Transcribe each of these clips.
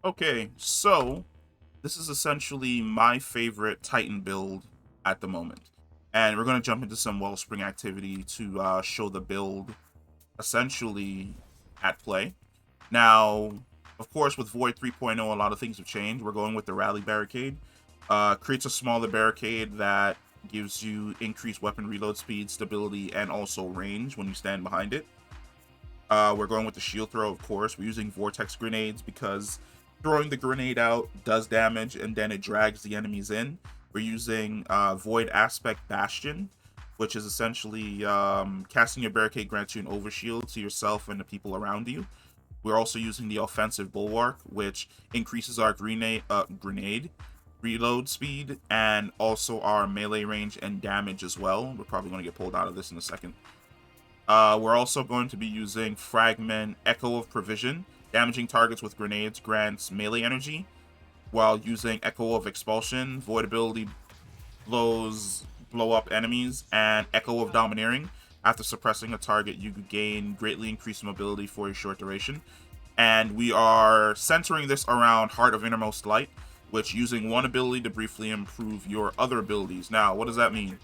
Okay, so this is essentially my favorite Titan build at the moment. And we're going to jump into some Wellspring activity to show the build essentially at play. Now, of course, with Void 3.0, a lot of things have changed. We're going with the Rally Barricade. Creates a smaller barricade that gives you increased weapon reload speed, stability, and also range when you stand behind it. We're going with the shield throw, of course. We're using vortex grenades because throwing the grenade out does damage and then it drags the enemies in. We're using Void Aspect Bastion, which is essentially casting your barricade grants you an overshield to yourself and the people around you. We're also using the Offensive Bulwark, which increases our grenade reload speed and also our melee range and damage as well. We're probably going to get pulled out of this in a second. We're also going to be using Fragment Echo of Provision. Damaging targets with grenades grants melee energy, while using Echo of Expulsion. Void ability blow up enemies, and Echo of Domineering. After suppressing a target, you gain greatly increased mobility for a short duration. And we are centering this around Heart of Innermost Light, which using one ability to briefly improve your other abilities. Now, what does that mean?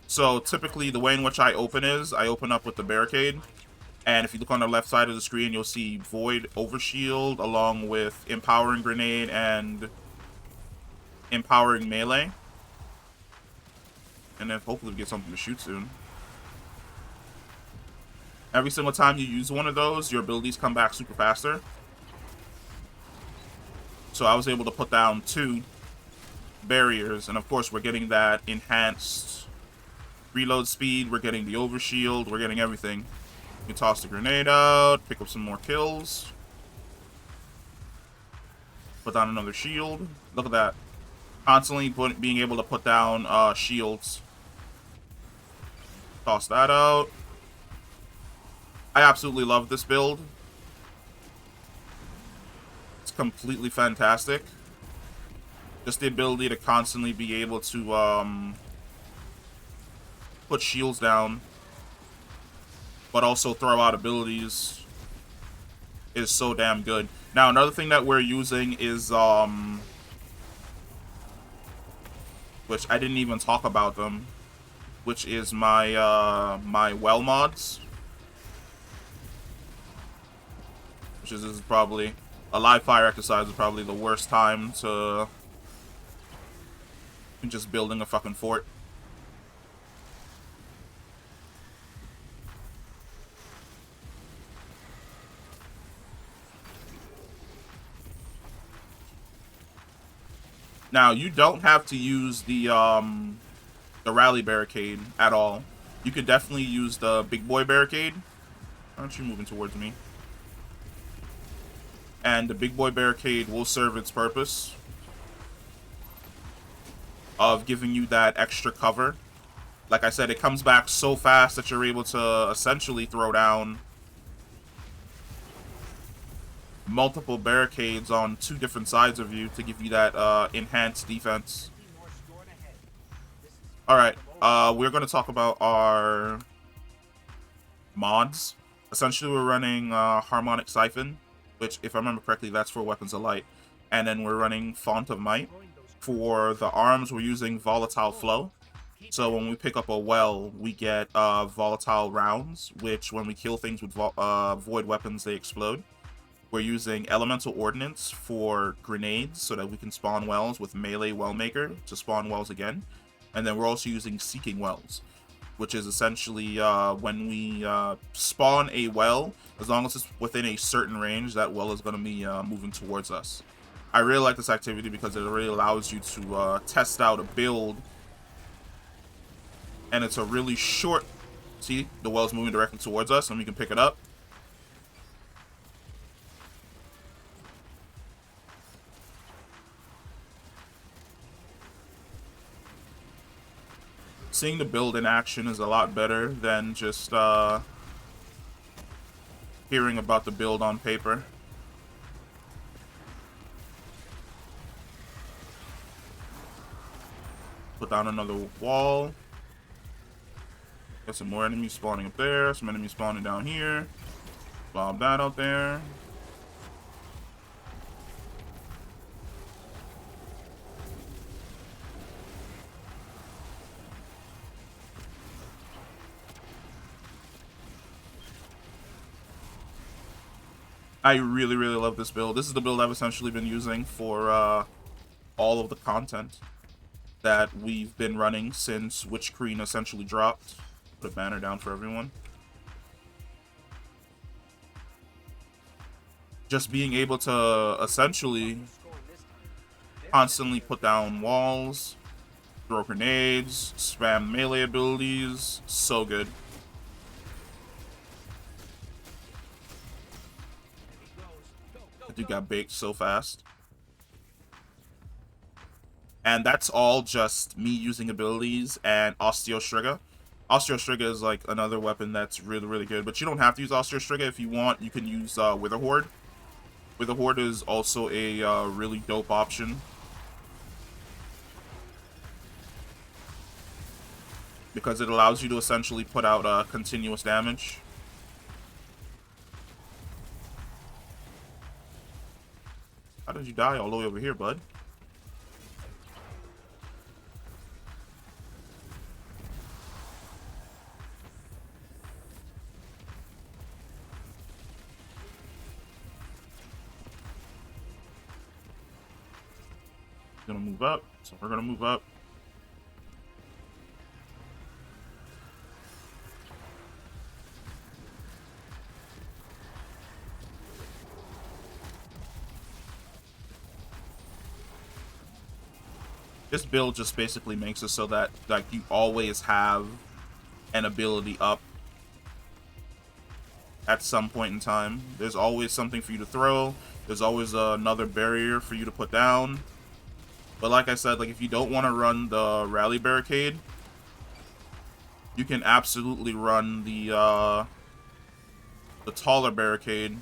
So typically the way in which I open up with the barricade, and if you look on the left side of the screen, you'll see Void Overshield along with Empowering Grenade and Empowering Melee. And then hopefully we get something to shoot soon. Every single time you use one of those, your abilities come back super faster. So I was able to put down 2 barriers, and of course we're getting that enhanced reload speed, we're getting the overshield, we're getting everything. You can toss the grenade out, pick up some more kills. Put down another shield. Look at that. Constantly being able to put down shields. Toss that out. I absolutely love this build. It's completely fantastic. Just the ability to constantly be able to put shields down, but also throw out abilities is so damn good. Now, another thing that we're using is which I didn't even talk about them, which is my well mods, which is probably a live fire exercise is probably the worst time to just building a fucking fort. Now, you don't have to use the rally barricade at all. You could definitely use the big boy barricade. Why aren't you moving towards me? And the big boy barricade will serve its purpose of giving you that extra cover. Like I said, it comes back so fast that you're able to essentially throw down multiple barricades on 2 different sides of you to give you that enhanced defense. Alright, we're going to talk about our mods. Essentially, we're running Harmonic Siphon, which, if I remember correctly, that's for Weapons of Light. And then we're running Font of Might. For the arms, we're using Volatile Flow. So when we pick up a well, we get volatile rounds, which when we kill things with void weapons, they explode. We're using Elemental Ordnance for grenades so that we can spawn wells with Melee Wellmaker to spawn wells again. And then we're also using Seeking Wells, which is essentially when we spawn a well, as long as it's within a certain range, that well is going to be moving towards us. I really like this activity because it really allows you to test out a build, and it's a really short... See, the well's moving directly towards us, and we can pick it up. Seeing the build in action is a lot better than just hearing about the build on paper. Put down another wall. Got some more enemies spawning up there, some enemies spawning down here. Lob that out there. I really, really love this build. This is the build I've essentially been using for all of the content that we've been running since Witch Queen essentially dropped. Put a banner down for everyone. Just being able to essentially constantly put down walls, throw grenades, spam melee abilities. So good. That dude got baked so fast. And that's all just me using abilities and Osteo Striga. Osteo Striga is like another weapon that's really, really good. But you don't have to use Osteo Striga. If you want, you can use Wither Horde. Wither Horde is also a really dope option. Because it allows you to essentially put out continuous damage. How did you die all the way over here, bud? Gonna move up, so we're gonna move up. This build just basically makes it so that like you always have an ability up at some point in time. There's always something for you to throw. There's always another barrier for you to put down. But like I said, like if you don't want to run the rally barricade, you can absolutely run the taller barricade.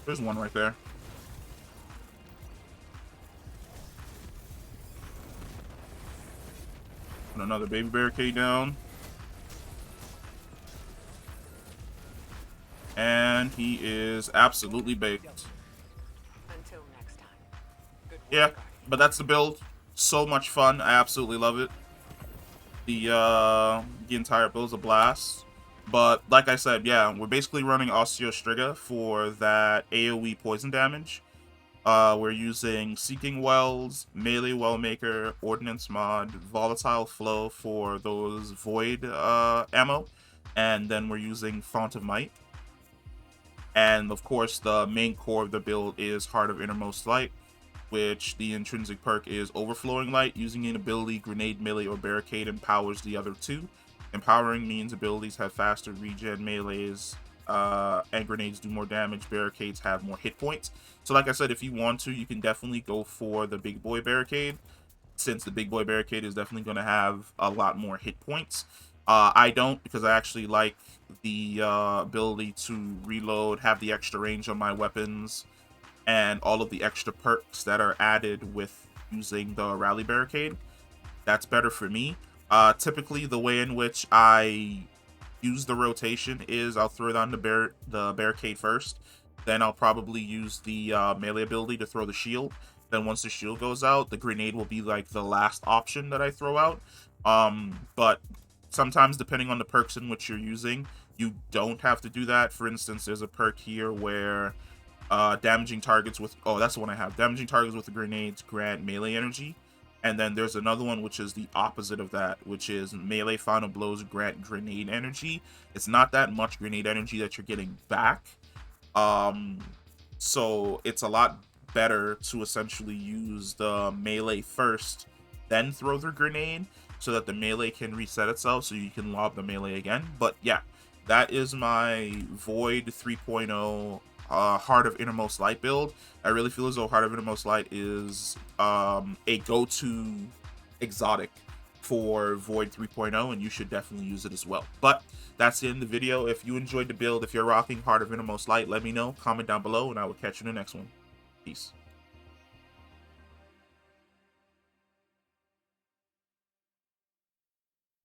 There's one right there. Put another baby barricade down. And he is absolutely baked. Until next time. Yeah, but that's the build. So much fun. I absolutely love it. The entire build's a blast. But like I said, yeah, we're basically running Osteo Striga for that AoE poison damage. We're using Seeking Wells, Melee Wellmaker, Ordnance Mod, Volatile Flow for those Void ammo, and then we're using Font of Might. And of course, the main core of the build is Heart of Innermost Light, which the intrinsic perk is Overflowing Light. Using an ability, Grenade, Melee, or Barricade empowers the other two. Empowering means abilities have faster regen, melees, and grenades do more damage. Barricades have more hit points. So like I said, if you want to, you can definitely go for the big boy barricade, since the big boy barricade is definitely going to have a lot more hit points. I don't, because I actually like the ability to reload, have the extra range on my weapons, and all of the extra perks that are added with using the rally barricade. That's better for me. Typically, the way in which I use the rotation is I'll throw down the barricade first, then I'll probably use the melee ability to throw the shield. Then once the shield goes out, the grenade will be like the last option that I throw out. But sometimes, depending on the perks in which you're using, you don't have to do that. For instance, there's a perk here where damaging targets with, oh, that's the one I have. Damaging targets with the grenades grant melee energy. And then there's another one which is the opposite of that, which is melee final blows grant grenade energy. It's not that much grenade energy that you're getting back. So it's a lot better to essentially use the melee first, then throw the grenade, so that the melee can reset itself so you can lob the melee again. But yeah, that is my Void 3.0 Heart of Innermost Light build. I really feel as though Heart of Innermost Light is a go-to exotic for Void 3.0, and you should definitely use it as well. But that's the end of the video. If you enjoyed the build, if you're rocking Heart of Innermost Light, let me know. Comment down below, and I will catch you in the next one. Peace.